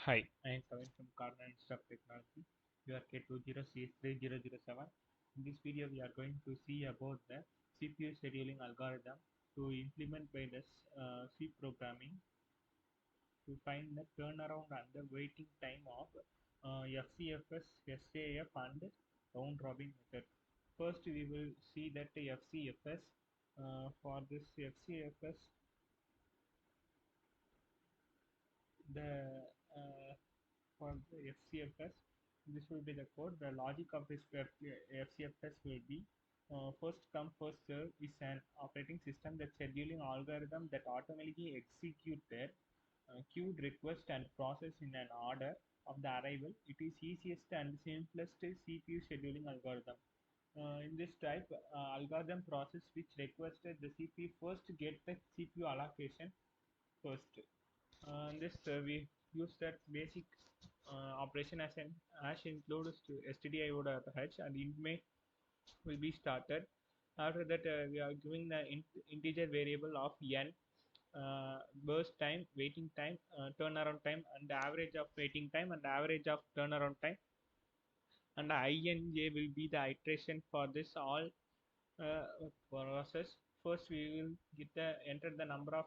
Hi, I am Kevin from Cardinal Institute of Technology. You are K20CS3007. In this video, we are going to see about the CPU scheduling algorithm to implement by the C programming to find the turnaround and the waiting time of FCFS, SAF, and round robin method. First, we will see that the FCFS. For this FCFS, the for the FCFS, this will be the code. The logic of this FCFS will be first come first serve is an operating system that scheduling algorithm that automatically execute their queued request and process in an order of the arrival. It is easiest and simplest CPU scheduling algorithm. In this type, algorithm process which requested the CPU first get the CPU allocation first. In this we use that basic operation as an hash includes to stdio.h and int may will be started. After that, we are giving the integer variable of n, burst time, waiting time, turnaround time, and the average of waiting time and average of turnaround time. And ij will be the iteration for this all process. First, we will get the enter the number of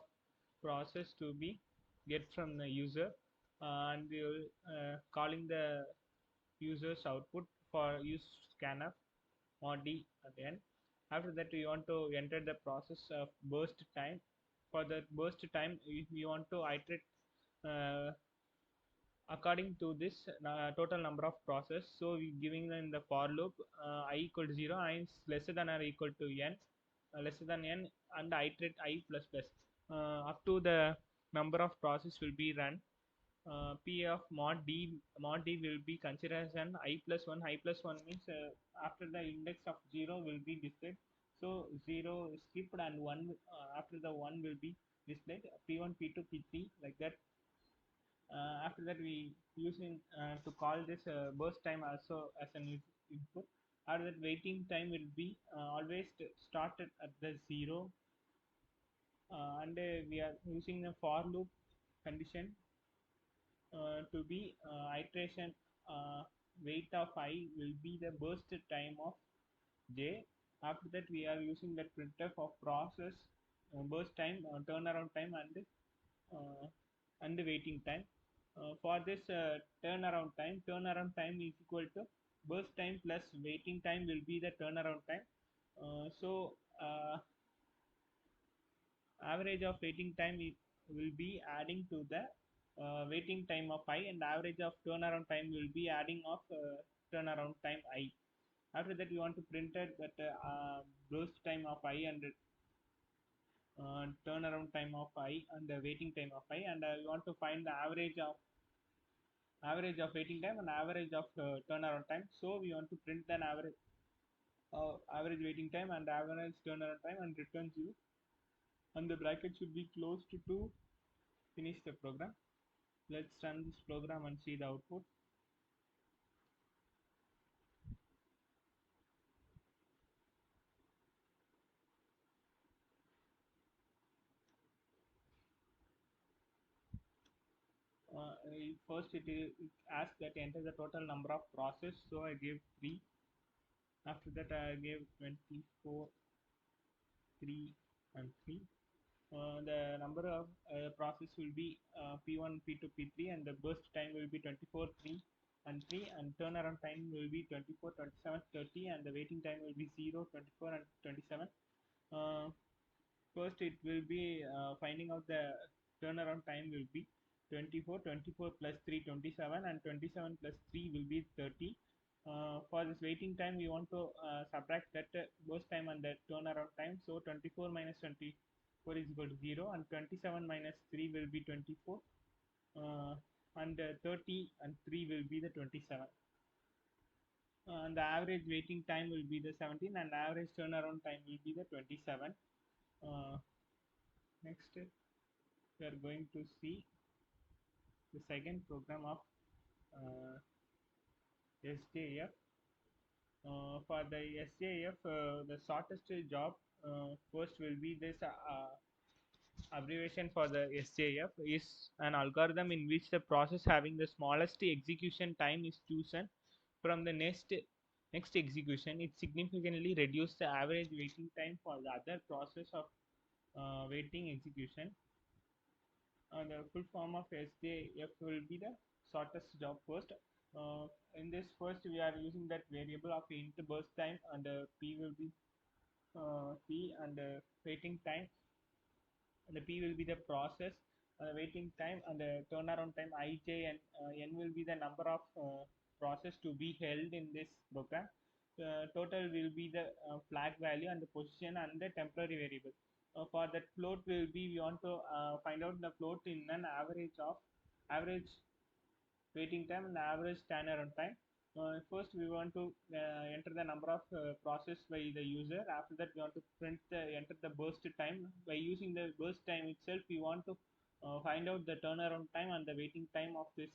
process to be get from the user, and we will calling the user's output for use scanf or d at the end. After that, we want to enter the process of burst time. For the burst time, if we want to iterate uh, according to this total number of process. So we giving in the for loop I equal to 0, I is lesser than or equal to n, lesser than n, and iterate I plus plus up to the number of process will be run. P of mod d will be considered as an I plus 1. I plus 1 means after the index of 0 will be displayed. So 0 is skipped and 1 after the 1 will be displayed. P1, P2, P3 like that. After that, we using to call this burst time also as an input. After that, waiting time will be always started at the 0, and we are using the for loop condition to be iteration wait of I will be the burst time of j. After that, we are using that printf of process burst time, turnaround time, uh, and the waiting time. For this turnaround time is equal to burst time plus waiting time will be the turnaround time. So average of waiting time will be adding to the waiting time of I, and average of turnaround time will be adding of turnaround time I. After that, we want to print it that burst time of I and turnaround time of I and the waiting time of I, and we want to find the average of waiting time and average of turnaround time. So we want to print an average waiting time and average turnaround time and return 0, and the bracket should be closed to finish the program. Let's run this program and see the output. First, it asks that enter the total number of process. So I gave 3. After that, I gave 24, 3, and 3. The number of process will be P1, P2, P3, and the burst time will be 24, 3, and 3, and turnaround time will be 24, 27, 30, and the waiting time will be 0, 24, and 27. Uh, First, it will be finding out the turnaround time will be 24, 24 plus 3, 27, and 27 plus 3 will be 30. For this waiting time, we want to subtract that burst time and that turnaround time. So 24 minus 24 is equal to 0, and 27 minus 3 will be 24, and 30 and 3 will be the 27. And the average waiting time will be the 17, and average turnaround time will be the 27. Uh, Next, we are going to see the second program of SJF. For the SJF, the shortest job first will be this Abbreviation for the SJF is an algorithm in which the process having the smallest execution time is chosen from the next execution. It significantly reduces the average waiting time for the other process of waiting execution. The full form of SJF will be the shortest job first. In this first, we are using that variable of int burst time, and p will be p, and waiting time, and the p will be the process waiting time, and the turnaround time ij, and n will be the number of process to be held in this program. Total will be the flag value and the position and the temporary variable. For that float will be, we want to find out the float in an average waiting time and average turnaround time. First, we want to enter the number of process by the user. After that, we want to enter the burst time. By using the burst time itself, we want to find out the turnaround time and the waiting time of this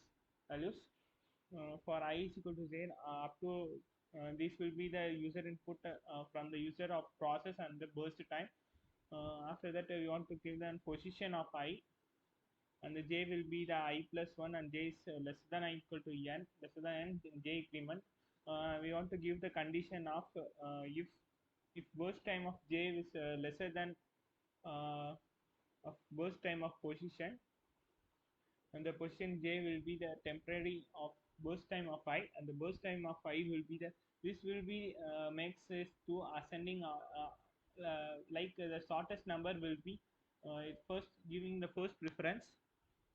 values. For I is equal to z, up to this will be the user input from the user of process and the burst time. After that, we want to give the position of I, and the j will be the I plus 1, and j is less than or equal to n, lesser than n, j increment. We want to give the condition of if burst time of j is lesser than uh, of burst time of position, and the position j will be the temporary of burst time of I, and the burst time of I will be the, this will be makes this to ascending, like the shortest number will be first giving the first preference.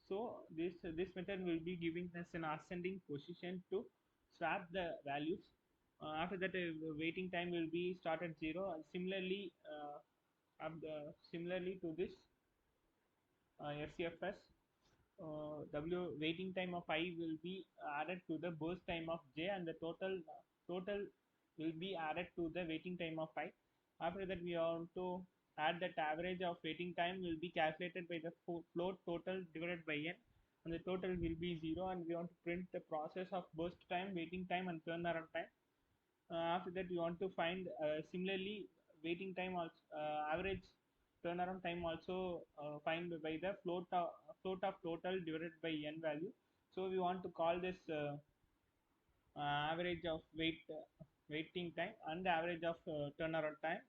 So this method will be giving us an ascending position to swap the values. After that, waiting time will be start at 0, and similarly to this FCFS, W waiting time of I will be added to the burst time of j, and the total will be added to the waiting time of I. After that, we want to add that average of waiting time will be calculated by the float total divided by n, and the total will be 0, and we want to print the process of burst time, waiting time, and turnaround time. After that, we want to find similarly waiting time also, average turnaround time also find by the float of total divided by n value. So we want to call this average of waiting time and the average of turnaround time,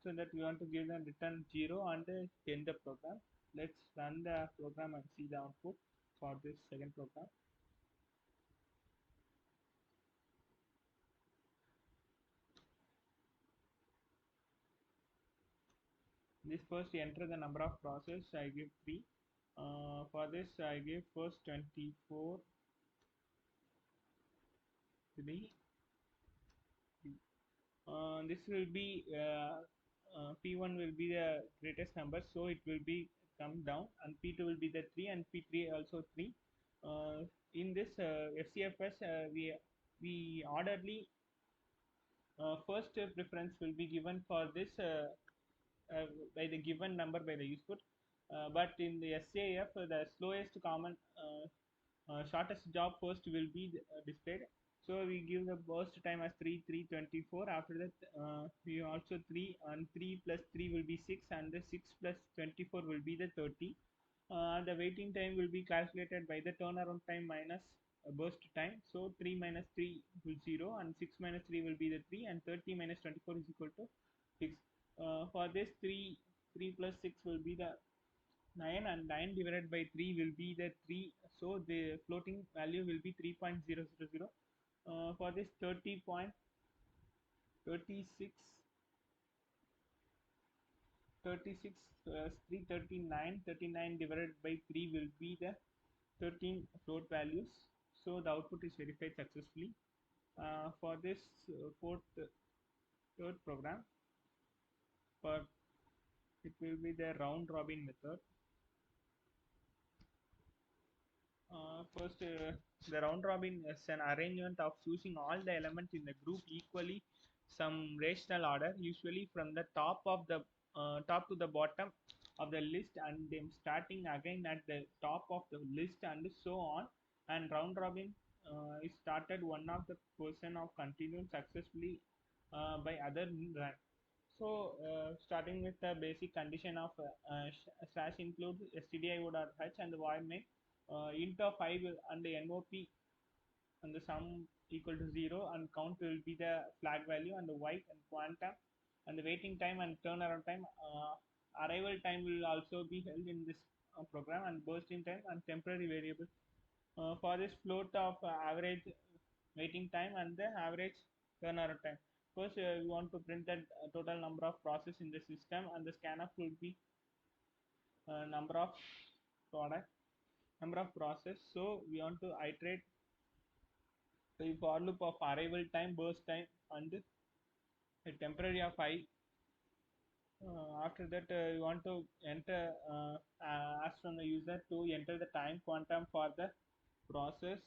so that we want to give them return 0 and end the program. Let's run the program and see the output for this second program. This first enter the number of process, I give 3. For this I give first 24, 3, 3. This will be P1 will be the greatest number, so it will be come down, and P2 will be the 3, and P3 also 3. In this FCFS, we orderly first preference will be given for this uh, by the given number by the output. But in the SAF, the slowest common shortest job first will be displayed. So we give the burst time as 3, 3, 24. After that, we also 3, and 3 plus 3 will be 6, and the 6 plus 24 will be the 30. The waiting time will be calculated by the turnaround time minus burst time. So 3 minus 3 will 0, and 6 minus 3 will be the 3, and 30 minus 24 is equal to 6. For this, 3 plus 6 will be the 9, and 9 divided by 3 will be the 3. So the floating value will be 3.000. For this 30.36, 36 339, 39 divided by 3 will be the 13 float values. So the output is verified successfully. For this third program, for it will be the round robin method. First, the round robin is an arrangement of choosing all the elements in the group equally, some rational order, usually from the top to the bottom of the list, and then starting again at the top of the list, and so on. And round robin is started one of the person of continued successfully by other in rank. So, starting with the basic condition of slash include stdio.h and the void main int of I will and the NOP and the sum equal to 0 and count will be the flag value and the white and quantum and the waiting time and turnaround time. Arrival time will also be held in this program and bursting time and temporary variable for this float of average waiting time and the average turnaround time. First, we want to print the total number of process in the system, and the scanf will be number of product, number of process. So we want to iterate the for loop of arrival time, burst time, and a temporary of I. After that, you want to enter ask from the user to enter the time quantum for the process.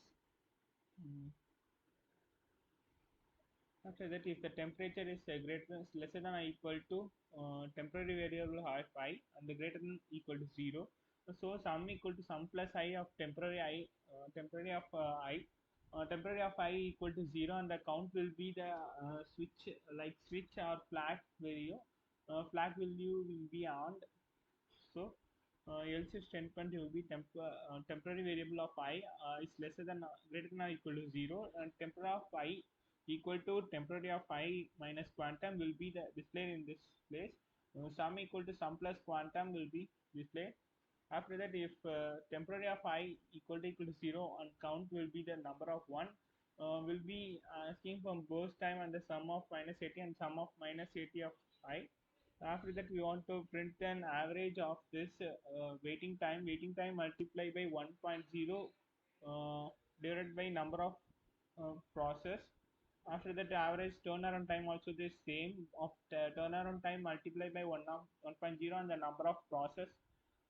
Mm. After that, if the temperature is lesser than or equal to temporary variable of I and the greater than equal to 0, so sum equal to sum plus I of temporary I, temporary of I equal to 0 and the count will be the switch or flag value. Flag value will be on. So else if standpoint will be temporary variable of I is lesser than greater than or equal to 0 and temporary of I equal to temporary of I minus quantum will be the displayed in this place. Sum equal to sum plus quantum will be displayed. After that, if temporary of I equal to 0 and count will be the number of 1, will be asking from burst time and the sum of minus 80 and sum of minus 80 of I. After that, we want to print an average of this waiting time multiplied by 1.0 divided by number of process. After that, average turnaround time also the same of the turnaround time multiplied by 1.0 and the number of process.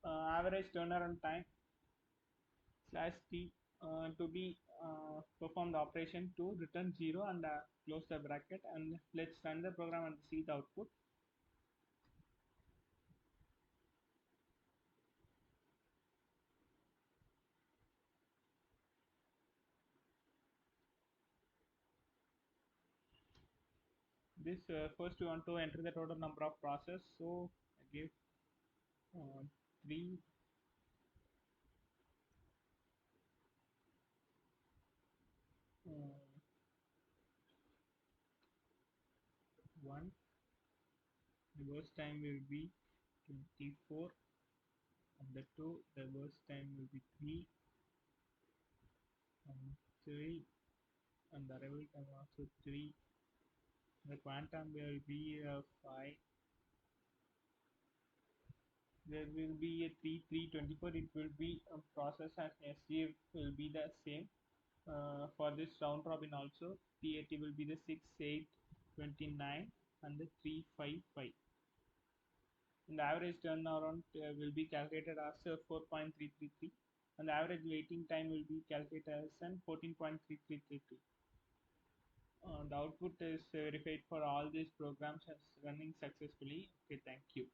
Average turnaround time slash t to be perform the operation to return 0 and close the bracket, and let's run the program and see the output. This first we want to enter the total number of process, so I give 3 uh, 1. The burst time will be 24 and the 2. The burst time will be 3 and 3 and the arrival time also 3. The quantum will be 5. There will be a 3 3 24. It will be a process and SGF will be the same for this round robin also. PAT will be the 6 8 29 and the 3 5 5. And the average turnaround will be calculated as 4.333 and the average waiting time will be calculated as 14.3333. The output is verified for all these programs as running successfully. Okay, thank you.